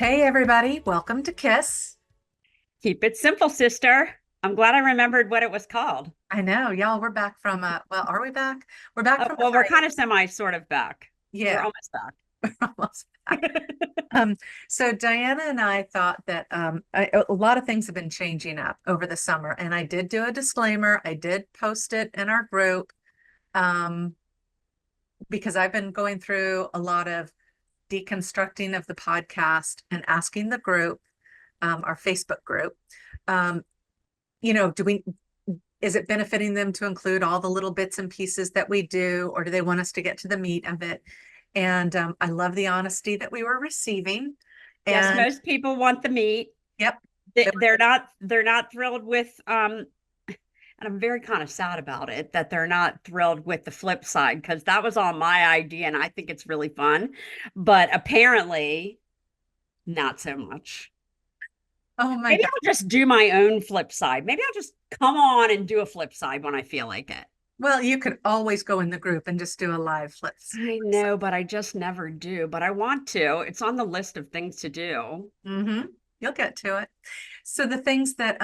Hey everybody, welcome to KISS. Keep it simple, sister. I'm glad I remembered what it was called. I know, y'all, we're back from well, are we back? We're back from a Well, we're kind hiatus. of semi sort of back. We're Yeah, almost back. we're almost back. Um, so Diana and I thought that a lot of things have been changing up over the summer, and I did do a disclaimer. I did post it in our group um, because I've been going through a lot of deconstructing of the podcast and asking the group, our Facebook group, um, do we is it benefiting them to include all the little bits and pieces that we do, or do they want us to get to the meat of it? And I love the honesty that we were receiving. Yes, And most people want the meat. yep, They're not thrilled with and I'm very kind of sad about it that they're not thrilled with the flip side because that was all my idea and I think it's really fun. But apparently not so much. oh my Maybe God. I'll just do my own flip side. Maybe I'll just come on and do a flip side when I feel like it. Well, you could always go in the group and just do a live flips. I know, but I just never do. But I want to. It's on the list of things to do. Mm-hmm. You'll get to it. So the things that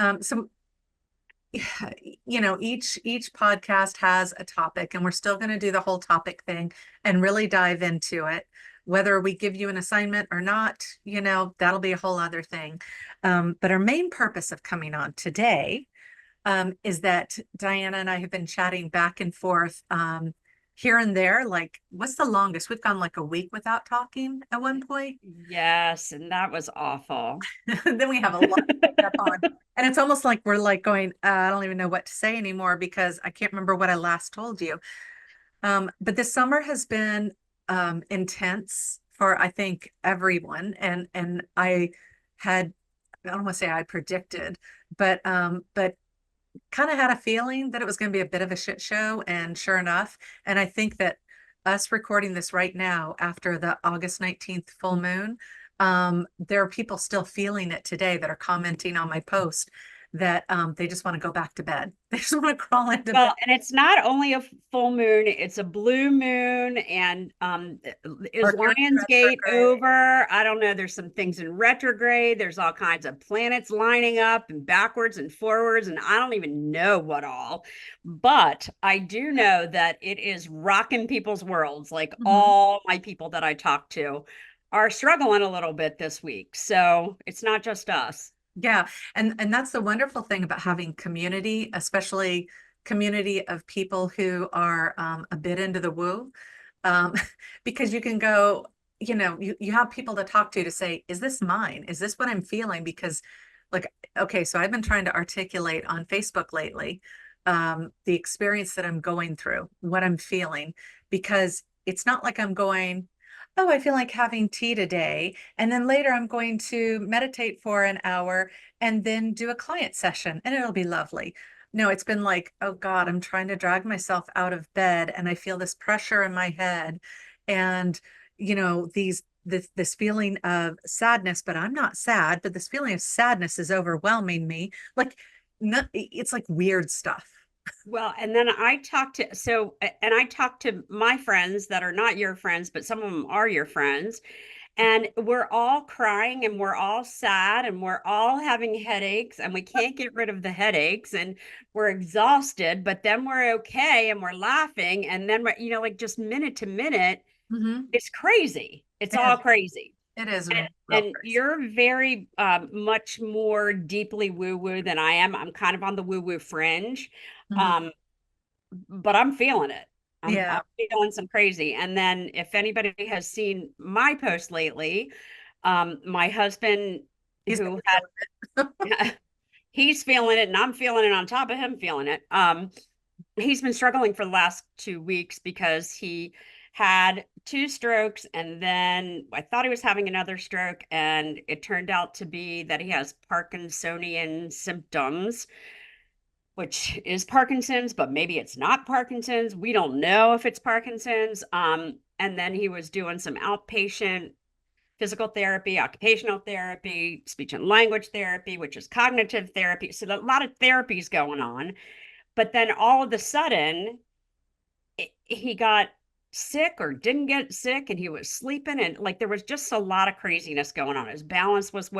each podcast has a topic, and we're still going to do the whole topic thing and really dive into it. Whether we give you an assignment or not, that'll be a whole other thing. But our main purpose of coming on today is that Diana and I have been chatting back and forth here and there. Like, what's the longest? We've gone like a week without talking at one point. Yes, and that was awful. Then we have a lot to pick up on. And it's almost like we're like going, I don't even know what to say anymore because I can't remember what I last told you. But this summer has been intense for, I think, everyone. And I don't want to say I predicted, but kind of had a feeling that it was going to be a bit of a shit show. And sure enough, and I think that us recording this right now after the August 19th full moon, there are people still feeling it today that are commenting on my post that they just want to go back to bed. They just want to crawl into bed. Well, and it's not only a full moon, it's a blue moon. And is Mercury Lionsgate retrograde. over? I don't know. There's some things in retrograde. There's all kinds of planets lining up and backwards and forwards. And I don't even know what all. But I do know that it is rocking people's worlds. Like Mhm. all my people that I talk to are struggling a little bit this week. So it's not just us. Yeah, and that's the wonderful thing about having community, especially community of people who are a bit into the woo, um, because you can go, you have people to talk to say, is this mine? Is this what I'm feeling? Because, like, okay, so I've been trying to articulate on Facebook lately the experience that I'm going through, what I'm feeling, because it's not like I'm going, oh, I feel like having tea today. And then later I'm going to meditate for an hour and then do a client session and it'll be lovely. No, it's been like, oh God, I'm trying to drag myself out of bed and I feel this pressure in my head and this feeling of sadness, but I'm not sad, but this feeling of sadness is overwhelming me. Like it's like weird stuff. Well, and then I talk to my friends that are not your friends, but some of them are your friends. And we're all crying and we're all sad and we're all having headaches and we can't get rid of the headaches and we're exhausted, but then we're okay and we're laughing. And then, like just minute to minute, Mhm. it's crazy. It's It all is. crazy. It is And, real and crazy. you're very much more deeply woo woo than I am. I'm kind of on the woo woo fringe. Mhm. Um, but I'm feeling it. I'm Yeah, feeling some crazy. And then if anybody has seen my post lately, my husband he's been who feeling it. had he's feeling it and I'm feeling it on top of him feeling it. He's been struggling for the last 2 weeks because he had two strokes and then I thought he was having another stroke and it turned out to be that he has Parkinsonian symptoms, which is Parkinson's, but maybe it's not Parkinson's. We don't know if it's Parkinson's. And then he was doing some outpatient physical therapy, occupational therapy, speech and language therapy, which is cognitive therapy. So a lot of therapies going on. But then all of a sudden, he got sick or didn't get sick, and he was sleeping, and like there was just a lot of craziness going on. His balance was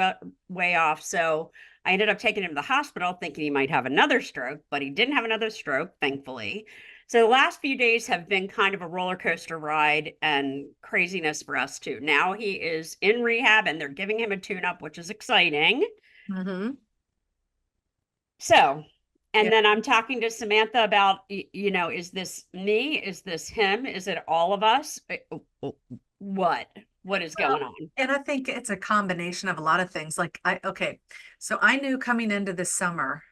way off. So I ended up taking him to the hospital thinking he might have another stroke, but he didn't have another stroke, thankfully. So the last few days have been kind of a roller coaster ride and craziness for us too. Now he is in rehab and they're giving him a tune up, which is exciting. Mm-hmm. So, Yeah. and then I'm talking to Samantha about, is this me? Is this him? Is it all of us? What? What is Well, going on? and I think it's a combination of a lot of things. Okay, so I knew coming into this summer,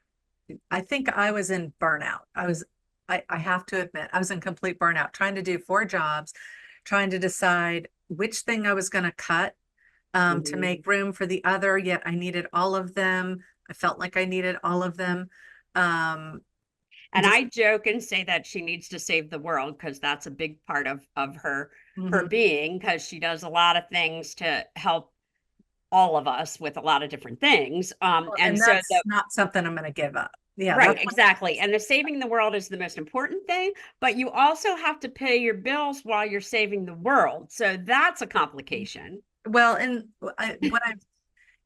I think I was in burnout. I have to admit, I was in complete burnout, trying to do 4 jobs, trying to decide which thing I was going to cut to Mhm. make room for the other, yet I needed all of them. I felt like I needed all of them. Um, And just I joke and say that she needs to save the world because that's a big part of her mhm. being, because she does a lot of things to help all of us with a lot of different things. Well, And and so that's not something I'm going to give up. Yeah, right, that's what, exactly. And the saving the world is the most important thing, but you also have to pay your bills while you're saving the world. So that's a complication. well, and what I've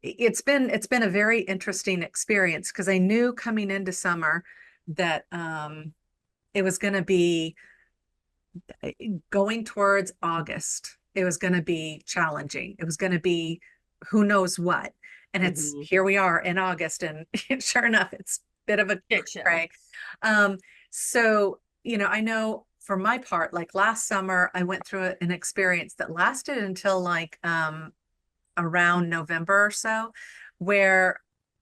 it's been a very interesting experience because I knew coming into summer that it was going to be going towards August. It was going to be challenging. It was going to be who knows what. And it's Mhm. here we are in August, and sure enough, it's a bit of a Shit show. cray. Um, so, I know for my part, like last summer, I went through an experience that lasted until like around November or so, where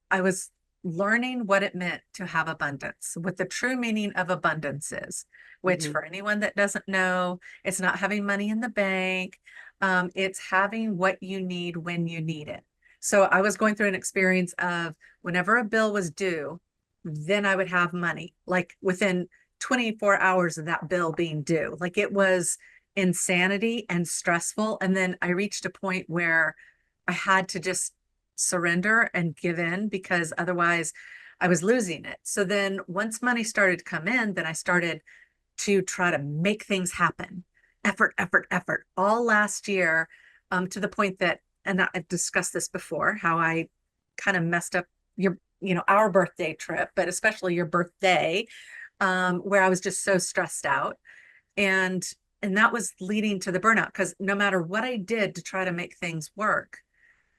I was learning what it meant to have abundance, what the true meaning of abundance is, which Mhm. for anyone that doesn't know, it's not having money in the bank. It's having what you need when you need it. So I was going through an experience of whenever a bill was due, then I would have money, like within 24 hours of that bill being due. Like it was insanity and stressful. And then I reached a point where I had to just surrender and give in because otherwise I was losing it. So then once money started to come in, then I started to try to make things happen. Effort, effort, effort. All last year, to the point that, and I've discussed this before, how I kind of messed up our birthday trip, but especially your birthday, where I was just so stressed out. And and that was leading to the burnout because no matter what I did to try to make things work,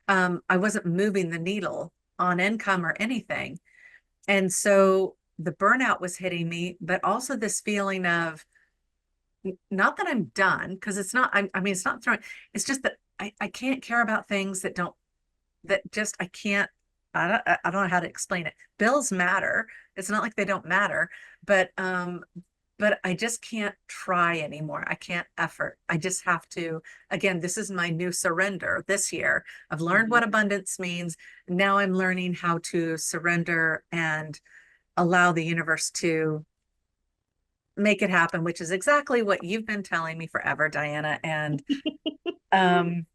I wasn't moving the needle on income or anything. And so the burnout was hitting me, but also this feeling of not that I'm done, because it's not, I mean, it's not throwing, it's just that I can't care about things that don't, that just, I can't, I don't know how to explain it. Bills matter. It's not like they don't matter, but I just can't try anymore. I can't effort. I just have to, again, this is my new surrender this year. I've learned Mhm. what abundance means. Now I'm learning how to surrender and allow the universe to make it happen, which is exactly what you've been telling me forever, Diana. And, um,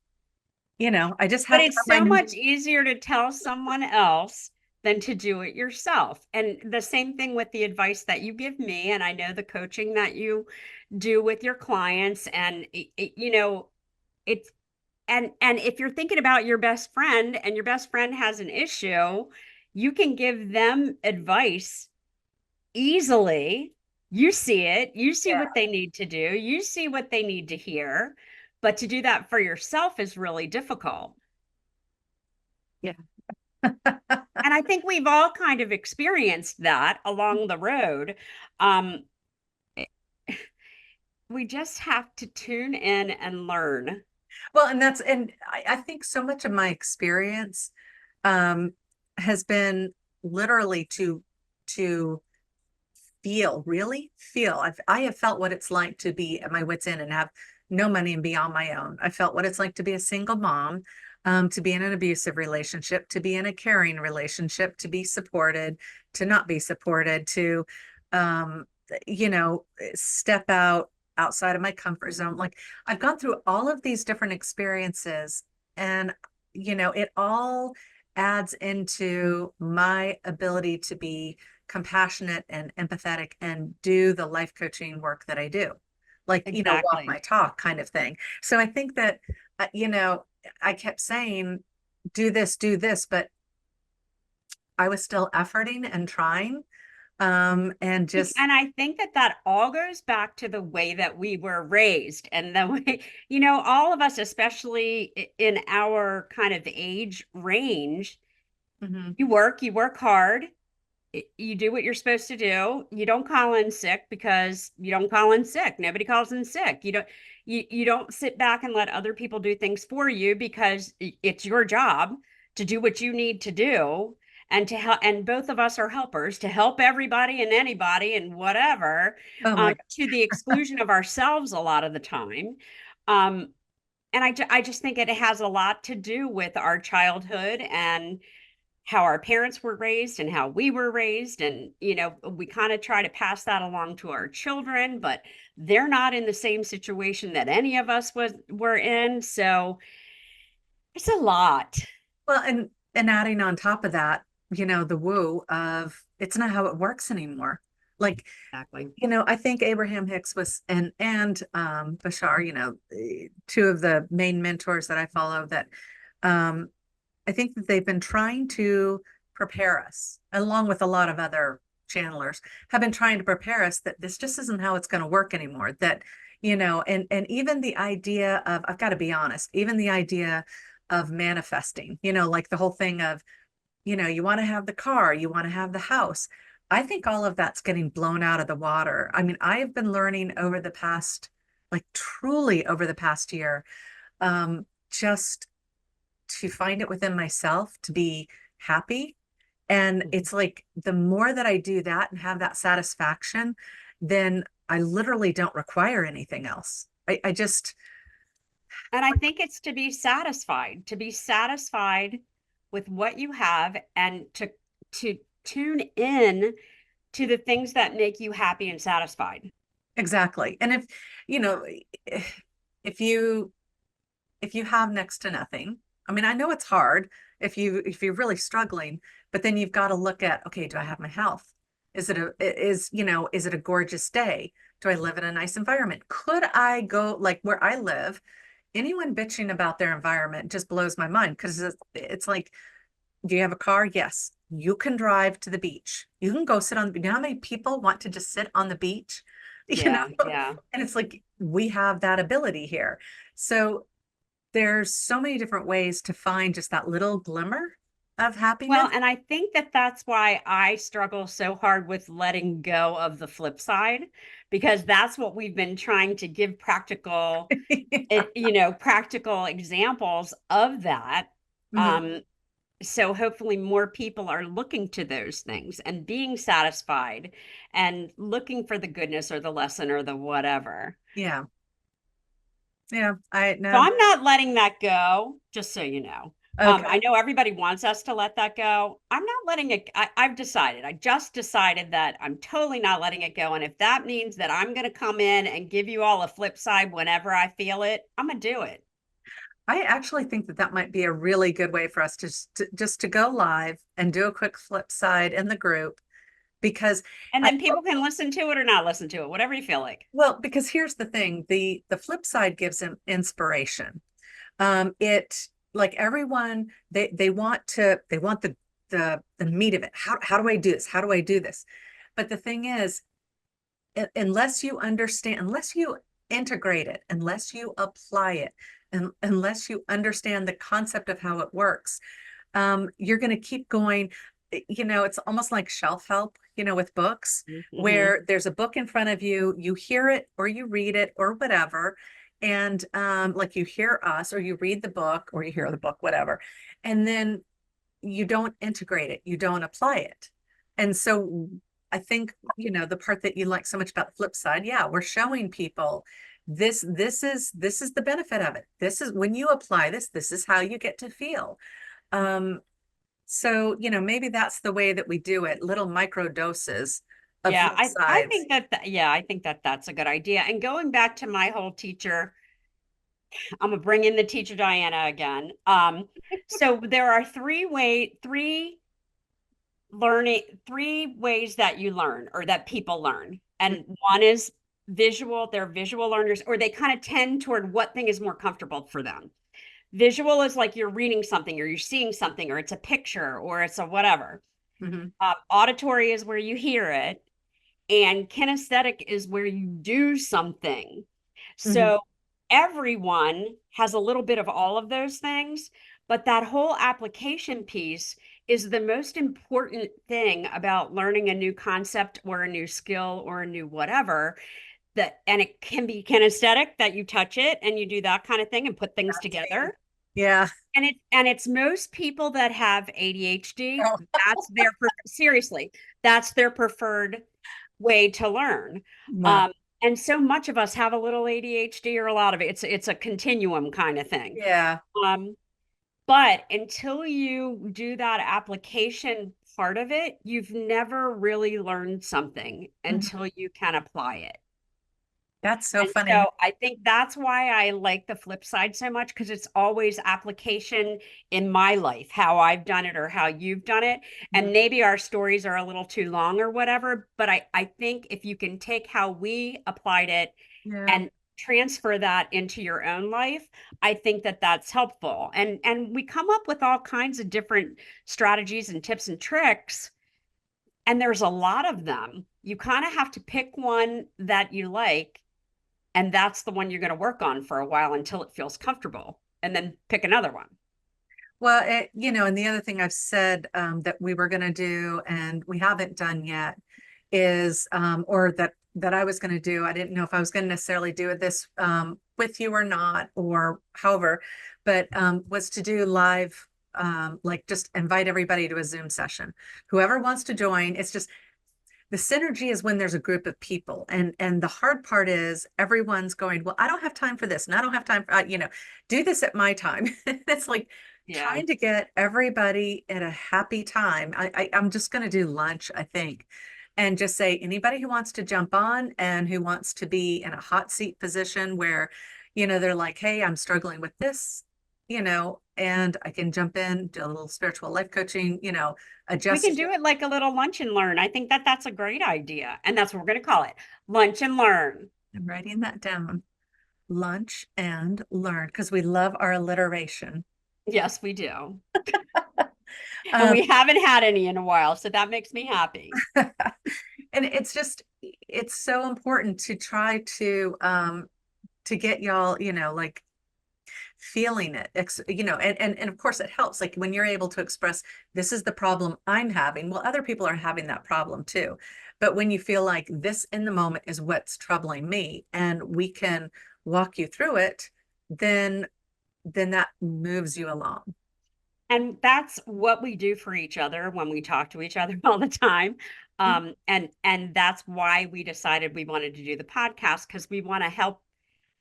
I just But have to it's so remind much you. easier to tell someone else than to do it yourself. And the same thing with the advice that you give me, and I know the coaching that you do with your clients. And it's and if you're thinking about your best friend and your best friend has an issue, you can give them advice easily. You see it, you see Yeah. what they need to do, you see what they need to hear. But to do that for yourself is really difficult. Yeah. And I think we've all kind of experienced that along the road. Um, we just have to tune in and learn. Well, and I think so much of my experience um, has been literally to really feel. I have felt what it's like to be at my wit's end and have no money and be on my own. I felt what it's like to be a single mom, to be in an abusive relationship, to be in a caring relationship, to be supported, to not be supported, to um, step outside of my comfort zone. Like I've gone through all of these different experiences, and it all adds into my ability to be compassionate and empathetic and do the life coaching work that I do. like, walk Exactly. my talk kind of thing. So I think that, I kept saying, do this, but I was still efforting and trying. And just, And I think that that all goes back to the way that we were raised and the way, all of us, especially in our kind of age range, mhm. you work hard, you do what you're supposed to do. You don't call in sick because you don't call in sick. Nobody calls in sick. You don't sit back and let other people do things for you because it's your job to do what you need to do and to help. And both of us are helpers to help everybody and anybody and whatever, Oh my God. to the exclusion of ourselves a lot of the time. Um, and I just think it has a lot to do with our childhood and how our parents were raised and how we were raised. And, we kind of try to pass that along to our children, but they're not in the same situation that any of us were in. So it's a lot. Well, and adding on top of that, the woo of it's not how it works anymore. Like, Exactly. I think Abraham Hicks was and Bashar, two of the main mentors that I follow that um I think that they've been trying to prepare us, along with a lot of other channelers, have been trying to prepare us that this just isn't how it's going to work anymore. That, and even the idea of, I've got to be honest, even the idea of manifesting, like the whole thing of, you want to have the car, you want to have the house. I think all of that's getting blown out of the water. I mean, I have been learning over the past, like truly over the past year, just to find it within myself to be happy. And it's like the more that I do that and have that satisfaction, then I literally don't require anything else. I just, And I think it's to be satisfied with what you have and to tune in to the things that make you happy and satisfied. exactly. And if, you know, if you if you have next to nothing, I mean, I know it's hard if you're really struggling, but then you've got to look at, okay, do I have my health? Is it a gorgeous day? Do I live in a nice environment? Could I go like where I live? Anyone bitching about their environment just blows my mind because it's like, do you have a car? Yes. You can drive to the beach. You can go sit on the beach. You know how many people want to just sit on the beach? You Yeah, know? yeah. And it's like we have that ability here. So there's so many different ways to find just that little glimmer of happiness. Well, and I think that that's why I struggle so hard with letting go of the flip side, because that's what we've been trying to give practical examples of that. Mhm. Um, so hopefully more people are looking to those things and being satisfied and looking for the goodness or the lesson or the whatever. Yeah. Yeah. I So know. I'm not letting that go, just so you know. I Okay. know everybody wants us to let that go. I'm not letting it. I've decided. I just decided that I'm totally not letting it go. And if that means that I'm going to come in and give you all a flip side whenever I feel it, I'm going to do it. I actually think that that might be a really good way for us to go live and do a quick flip side in the group because And I then people can listen to it or not listen to it, whatever you feel like. well, because here's the thing, the flip side gives them inspiration. It like everyone they want the meat of it. How do I do this? How do I do this? But the thing is, unless you understand, unless you integrate it, unless you apply it, and unless you understand the concept of how it works, you're going to keep going. It's almost like shelf help, with books, Mm-hmm. where there's a book in front of you, you hear it or you read it or whatever. And like you hear us or you read the book or you hear the book, whatever. And then you don't integrate it, you don't apply it. And so I think, the part that you like so much about the flip side, yeah, we're showing people this is the benefit of it. This is when you apply this is how you get to feel. So, maybe that's the way that we do it, little micro doses of Yeah, flip I sides. think yeah, I think that that's a good idea. And going back to my whole teacher, I'm gonna bring in the teacher Diana again. So there are three ways that you learn or that people learn. And one is they're visual learners, or they kind of tend toward what thing is more comfortable for them. Visual is like you're reading something or you're seeing something or it's a picture or it's a whatever. Mm-hmm. Auditory is where you hear it, and kinesthetic is where you do something. Mm-hmm. So everyone has a little bit of all of those things, but that whole application piece is the most important thing about learning a new concept or a new skill or a new whatever. That, and it can be kinesthetic, that you touch it and you do that kind of thing and put things together. Yeah. And it's most people that have ADHD, Oh, that's their seriously, that's their preferred way to learn. wow. Um, and so much of us have a little ADHD or a lot of it. It's a continuum kind of thing. Yeah. Um, but until you do that application part of it, you've never really learned something Mhm. until you can apply it. That's so And funny. so I think that's why I like the flip side so much, because it's always application in my life, how I've done it or how you've done it. Mhm. And maybe our stories are a little too long or whatever, but I think if you can take how we applied it Yeah. and transfer that into your own life, I think that that's helpful. And we come up with all kinds of different strategies and tips and tricks, and there's a lot of them. You kind of have to pick one that you like, and that's the one you're going to work on for a while until it feels comfortable, and then pick another one. Well, and the other thing I've said that we were going to do and we haven't done yet is, or that I was going to do. I didn't know if I was going to necessarily do it this with you or not, or however, but was to do live, like just invite everybody to a Zoom session. Whoever wants to join, it's just the synergy is when there's a group of people, and the hard part is everyone's going, well, I don't have time for this and I don't have time for, do this at my time. It's like Yeah. trying to get everybody at a happy time. I'm just going to do lunch, I think, and just say anybody who wants to jump on and who wants to be in a hot seat position where they're like, hey, I'm struggling with this, and I can jump in, do a little spiritual life coaching, We can adjust. do it like a little lunch and learn. I think that that's a great idea. And that's what we're going to call it, lunch and learn. I'm writing that down. Lunch and learn, because we love our alliteration. Yes, we do. And Um, we haven't had any in a while. So that makes me happy. and it's so important to try to get y'all, like feeling it, and of course it helps. Like when you're able to express, this is the problem I'm having. Well, other people are having that problem too. But when you feel like this in the moment is what's troubling me and we can walk you through it, then that moves you along. And that's what we do for each other when we talk to each other all the time. And that's why we decided we wanted to do the podcast, because we want to help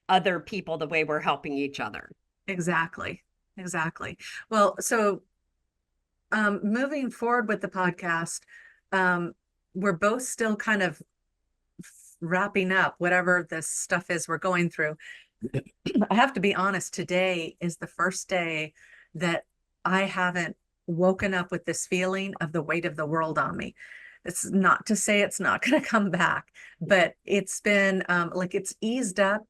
other people the way we're helping each other. Exactly. Exactly. Well, so moving forward with the podcast, um, we're both still kind of wrapping up whatever this stuff is we're going through. I have to be honest, today is the first day that I haven't woken up with this feeling of the weight of the world on me. It's not to say it's not going to come back, but it's been like it's eased up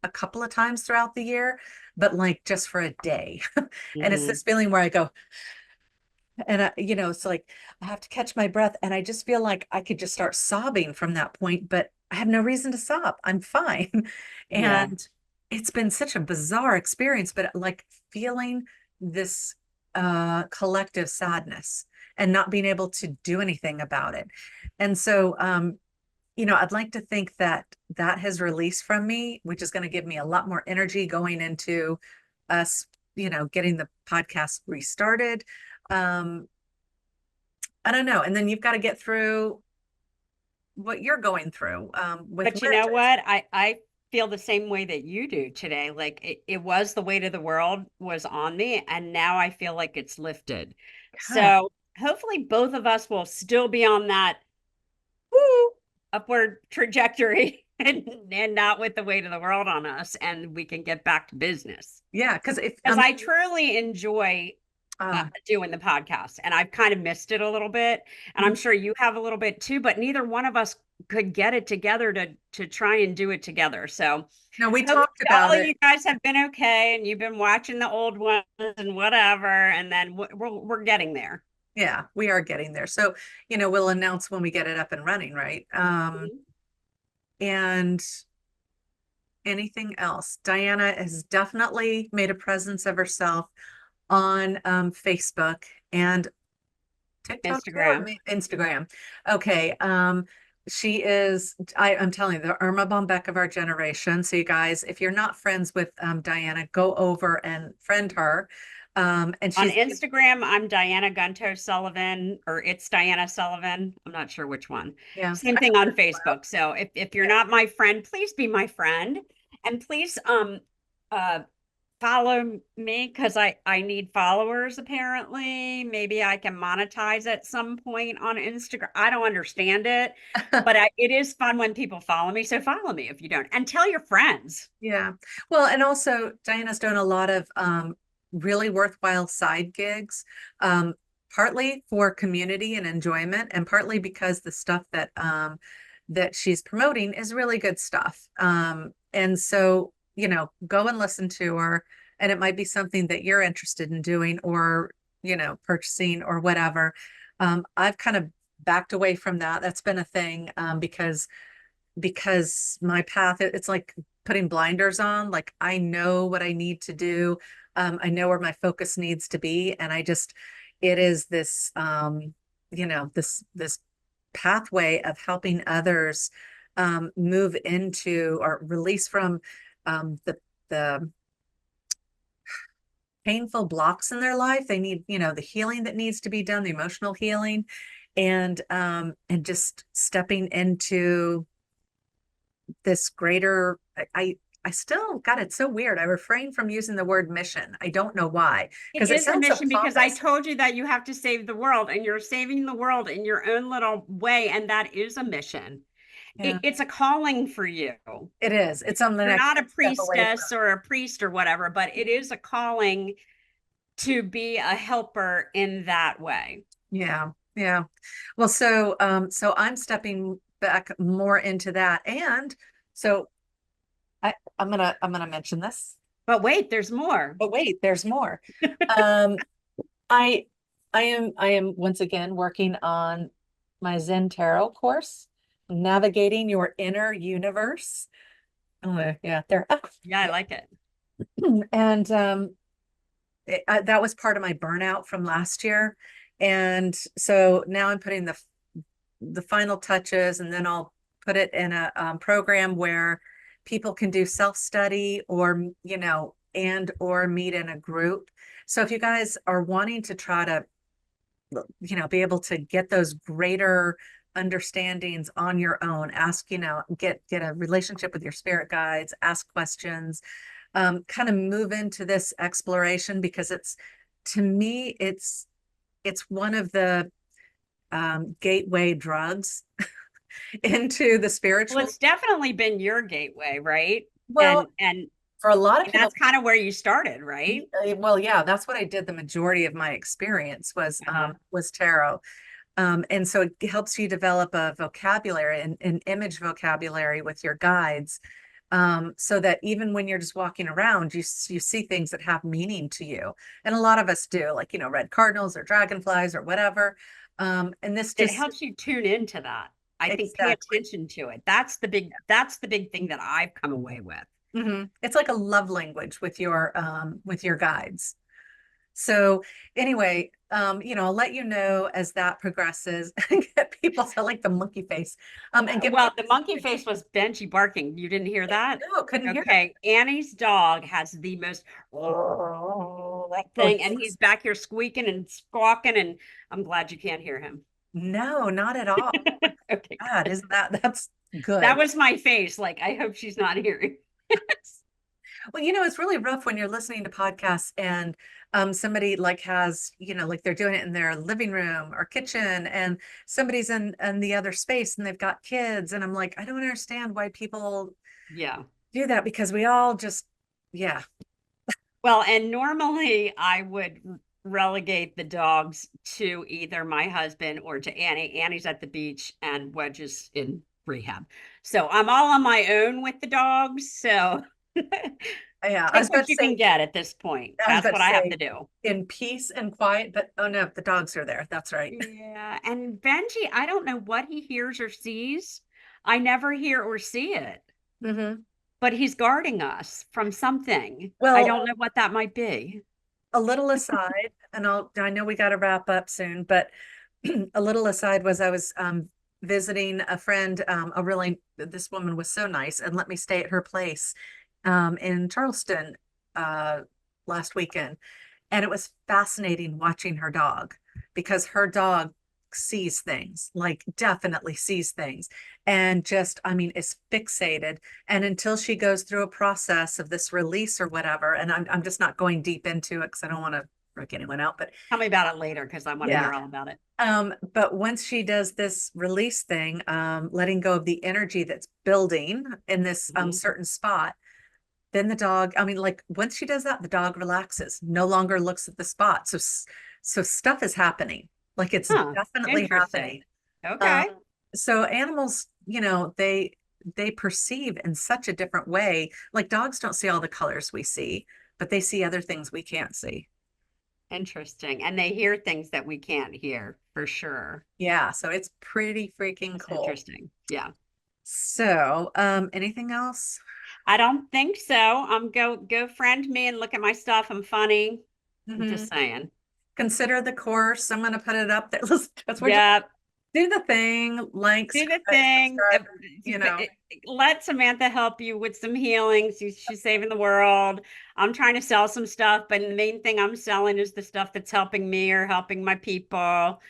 a couple of times throughout the year, but like just for a day. And it's Mhm. this feeling where I go, and it's like I have to catch my breath, and I just feel like I could just start sobbing from that point, but I have no reason to sob. I'm fine. Yeah. And it's been such a bizarre experience, but like feeling this collective sadness and not being able to do anything about it. And so I'd like to think that that has released from me, which is going to give me a lot more energy going into us, getting the podcast restarted. Um, I don't know. And then you've got to get through what you're going through with But you know Bridget. what? I feel the same way that you do today. Like it was the weight of the world was on me, and now I feel like it's lifted. God, So hopefully both of us will still be on that woo, upward trajectory and not with the weight of the world on us, and we can get back to business. yeah, because if Because I truly enjoy doing the podcast, and I've kind of missed it a little bit, and I'm Mhm. sure you have a little bit too, but neither one of us could get it together to try and do it together. So No, we hope talked about all of it. you guys have been okay, and you've been watching the old ones and whatever, and then we're getting there. Yeah, we are getting there. So, we'll announce when we get it up and running, right? And anything else? Diana has definitely made a presence of herself on Facebook and TikTok too, or Instagram. Instagram. Okay. I'm telling you, the Irma Bombeck of our generation. So you guys, if you're not friends with Diana, go over and friend her. And On she's, Instagram, I'm Diana Gunto Sullivan, or it's Diana Sullivan. I'm not sure which one. yeah, Same thing on Facebook. So if you're not my friend, please be my friend. And please uh follow me, because I need followers apparently. Maybe I can monetize at some point on Instagram. I don't understand it, but it is fun when people follow me. So follow me if you don't, and tell your friends. yeah. Well, and also Diana's done a lot of really worthwhile side gigs, partly for community and enjoyment, and partly because the stuff that she's promoting is really good stuff. And so, go and listen to her, and it might be something that you're interested in doing or, purchasing or whatever. I've kind of backed away from that. That's been a thing, because my path, it's like putting blinders on. Like I know what I need to do. I know where my focus needs to be. And it is this, this pathway of helping others move into or release from the painful blocks in their life. They need, the healing that needs to be done, the emotional healing, and just stepping into this greater. I still got it so weird. I refrain from using the word mission. I don't know why, It because it is a sounds so mission, because I pompous. told you that you have to save the world, and you're saving the world in your own little way, and that is a mission. Yeah, It's a calling for you. it is. It's something You're I not a can't step away from. priestess or a priest or whatever, but it is a calling to be a helper in that way. Yeah, yeah. Well, so I'm stepping back more into that, and so I'm gonna mention this. But wait, there's more. But wait, there's more. Um, I I am once again working on my Zen Tarot course, navigating your inner universe. Oh, yeah, there. Yeah, I like it. And that was part of my burnout from last year. And so now I'm putting the final touches, and then I'll put it in a program where people can do self-study or, and or meet in a group. So if you guys are wanting to try to, be able to get those greater understandings on your own, ask, get a relationship with your spirit guides, ask questions, kind of move into this exploration, because to me, it's one of the gateway drugs into the Well, spiritual. it's definitely been your gateway, right? Well, And for a lot of that's people, kind of where you started, right? well, yeah, that's what I did. The majority of my experience Uh-huh. was tarot. And so it helps you develop a vocabulary and an image vocabulary with your guides, so that even when you're just walking around, you see things that have meaning to you. And a lot of us do, like, red cardinals or dragonflies or whatever. And this It just helps you tune into that. I think pay exactly. attention to it. That's the big thing that I've come away with. It's like a love language with your guides. So anyway, I'll let you know as that progresses and get people to like the monkey face. And get Well, people the monkey face was Benchy barking. You didn't hear that? no, couldn't hear it. Okay. Annie's dog has the most Oh, thing, and he's back here squeaking and squawking, and I'm glad you can't hear him. no, not at all. Okay, God, good. isn't that's That good. was my face. Like, I hope she's not hearing. Well, it's really rough when you're listening to podcasts and somebody like has, like they're doing it in their living room or kitchen, and somebody's in the other space and they've got kids. And I'm like, I don't understand why people Yeah. do that, because we all just, yeah. Well, and normally I would relegate the dogs to either my husband or to Annie. Annie's at the beach and Wedge is in rehab. So I'm all on my own with the dogs. So Yeah, I was take about what to you can say, get at this point. I was That's about to what I have to say do. in peace and quiet, but oh no, the dogs are there. That's right. Yeah. And Benji, I don't know what he hears or sees. I never hear or see it, Hmm. but he's guarding us from something. I Well, don't know what that might be. a little aside, and I know we got to wrap up soon, but a little aside was I was visiting a friend, this woman was so nice and let me stay at her place in Charleston uh, last weekend. And it was fascinating watching her dog because her dog sees things, like definitely sees things, and just, I mean, is fixated. And until she goes through a process of this release or whatever, and I'm just not going deep into it because I don't want to freak anyone out, but Tell me about it later because I want to yeah. hear all about it. But once she does this release thing, letting go of the energy that's building in this Mhm. certain spot, then the dog, I mean, like once she does that, the dog relaxes, no longer looks at the spot. So stuff is happening. Like it's Huh. definitely Interesting. happening. Um, Okay. so animals, they perceive in such a different way. Like dogs don't see all the colors we see, but they see other things we can't see. Interesting. And they hear things that we can't hear for sure. Yeah, so it's pretty freaking That's cool. interesting. Yeah. So, anything else? I don't think so. Go friend me and look at my stuff. I'm funny. I'm just Mhm. saying. Consider the course. I'm gonna put it up there. That's what you Yeah. do the thing, like, Do the thing. subscribe, you know. Let Samantha help you with some healing. She's saving the world. I'm trying to sell some stuff, but the main thing I'm selling is the stuff that's helping me or helping my people.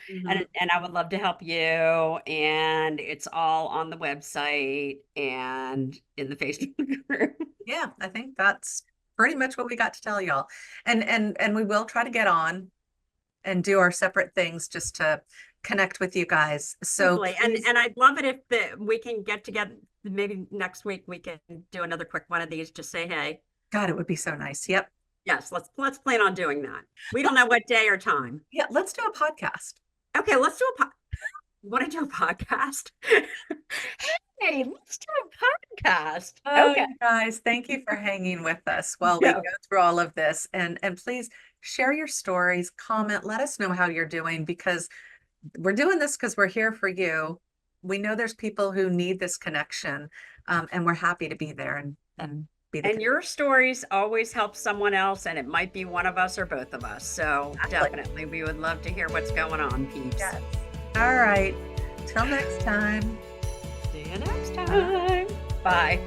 Mhm. And I would love to help you. And it's all on the website and in the Facebook group. Yeah, I think that's pretty much what we got to tell y'all. And we will try to get on and do our separate things just to connect with you guys. So Hopefully. please, And I'd love it if we can get together. Maybe next week we can do another quick one of these to say hey. God, it would be so nice. Yep. Yes, let's plan on doing that. We don't know what day or time. Yeah, let's do a podcast. Okay, let's do want to do a podcast? Hey, let's do a podcast. Oh, Okay. you guys, thank you for hanging with us while we go Yeah, through all of this. And please share your stories, comment, let us know how you're doing because we're doing this because we're here for you. We know there's people who need this connection, and we're happy to be there and be the and your stories always help someone else, and it might be one of us or both of us. So Exactly. definitely, we would love to hear what's going on, peeps. Yes. All right. Till next time. See you next time. Bye.